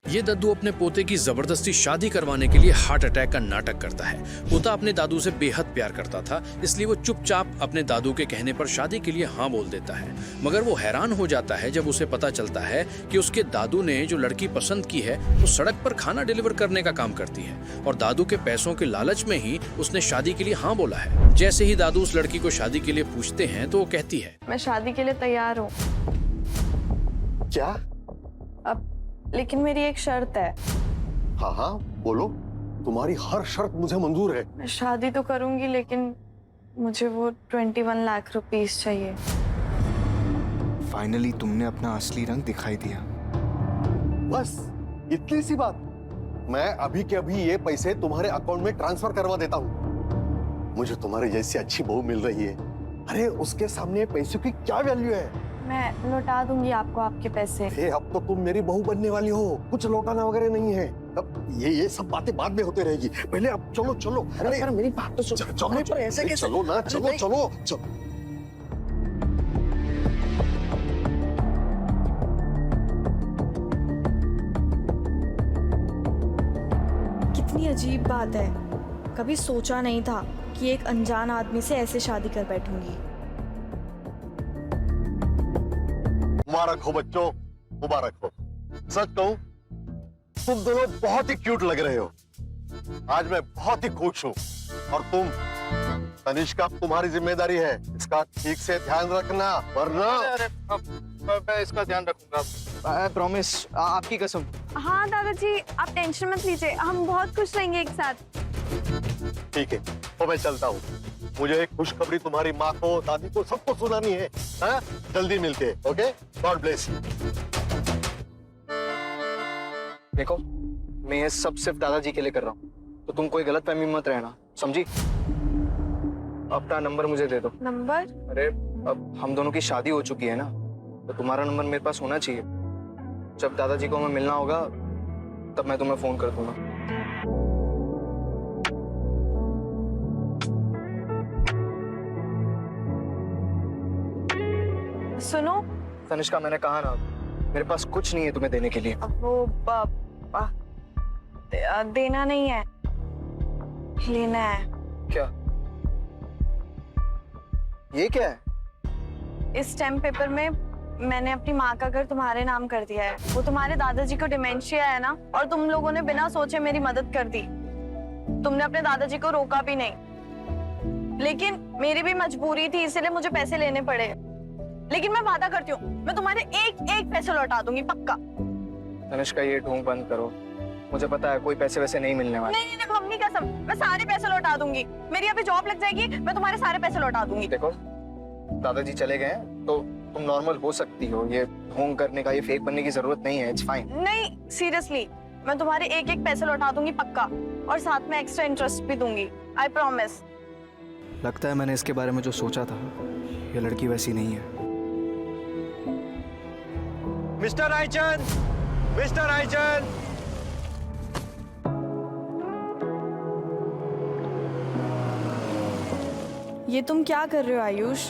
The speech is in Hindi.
ये दद्दू अपने पोते की जबरदस्ती शादी करवाने के लिए हार्ट अटैक का नाटक करता है। पोता अपने दादू से बेहद प्यार करता था, इसलिए वो चुपचाप अपने दादू के कहने पर शादी के लिए हाँ बोल देता है। मगर वो हैरान हो जाता है जब उसे पता चलता है कि उसके दादू ने जो लड़की पसंद की है वो सड़क पर खाना डिलीवर करने का काम करती है और दादू के पैसों के लालच में ही उसने शादी के लिए हाँ बोला है। जैसे ही दादू उस लड़की को शादी के लिए पूछते हैं तो वो कहती है, मैं शादी के लिए तैयार हूँ। क्या? अब लेकिन मेरी एक शर्त है। हाँ हाँ बोलो, तुम्हारी हर शर्त मुझे मंजूर है। मैं शादी तो करूंगी लेकिन मुझे वो 21 लाख रुपीस चाहिए। फाइनली तुमने अपना असली रंग दिखाई दिया। बस इतनी सी बात। मैं अभी के अभी ये पैसे तुम्हारे अकाउंट में ट्रांसफर करवा देता हूँ। मुझे तुम्हारे जैसी अच्छी बहू मिल रही है। अरे उसके सामने पैसों की क्या वैल्यू है? मैं लौटा दूंगी आपको आपके पैसे। अब तो तुम मेरी बहू बनने वाली हो, कुछ लौटाना वगैरह नहीं है। अब ये सब बातें बाद में होते रहेगी, पहले अब चलो चलो। अरे पर मेरी बात तो सुनो। चलो पर ऐसे कैसे? चलो ना, चलो चलो चलो। कितनी अजीब बात है, कभी सोचा नहीं था कि एक अनजान आदमी से ऐसे शादी कर बैठूंगी। मुबारक हो बच्चों, मुबारक हो। सच कहूं, तुम दोनों बहुत ही क्यूट लग रहे हो। आज मैं बहुत ही खुश हूं। और तुम तनिष्का, तुम्हारी जिम्मेदारी है, इसका ठीक से ध्यान रखना, वरना। अरे मैं इसका ध्यान रखूंगा, प्रॉमिस, आपकी कसम। हाँ दादाजी, आप टेंशन मत लीजिए, हम बहुत खुश रहेंगे एक साथ। ठीक है, तो मैं चलता हूँ। मुझे एक खुशखबरी तुम्हारी माँ को, दादी को, सबको सुनानी है। हाँ? जल्दी मिलते हैं, ओके? God bless you. देखो, मैं ये सब सिर्फ दादाजी के लिए कर रहा हूँ, तो तुम कोई गलतफहमी मत रहना, समझी? अपना नंबर मुझे दे दो। नंबर? अरे अब हम दोनों की शादी हो चुकी है ना, तो तुम्हारा नंबर मेरे पास होना चाहिए। जब दादाजी को हमें मिलना होगा तब मैं तुम्हें फोन कर दूंगा। सुनो तनिष्का, मैंने कहा ना, मेरे पास कुछ नहीं है तुम्हें देने के लिए। अब वो देना नहीं है, लेना है। क्या? ये क्या है? इस स्टैम्प पेपर में मैंने अपनी माँ का घर तुम्हारे नाम कर दिया है। वो तुम्हारे दादाजी को डिमेंशिया है ना, और तुम लोगों ने बिना सोचे मेरी मदद कर दी। तुमने अपने दादाजी को रोका भी नहीं, लेकिन मेरी भी मजबूरी थी, इसलिए मुझे पैसे लेने पड़े। लेकिन मैं वादा करती हूँ, मैं तुम्हारे एक एक पैसे लौटा दूंगी, पक्का। तनिष्का, ये ढोंग बंद करो। मुझे पता है कोई पैसे वैसे नहीं मिलने वाले। नहीं नहीं, मम्मी कसम, मैं सारे पैसे लौटा दूंगी। मेरी अभी जॉब लग जाएगी, मैं तुम्हारे सारे पैसे लौटा दूंगी। देखो, दादाजी चले गए हैं तो तुम नॉर्मल हो सकती हो। ये ढोंग करने का, ये फेक बनने की जरूरत नहीं है। It's fine. नहीं, सीरियसली, मैं तुम्हारे एक एक पैसे लौटा दूंगी, पक्का। और साथ में एक्स्ट्रा इंटरेस्ट भी दूंगी, आई प्रॉमिस। लगता है मैंने इसके बारे में जो सोचा था, ये लड़की वैसी नहीं है। Mister Raichand, mister Raichand. ये तुम क्या कर रहे हो आयुष?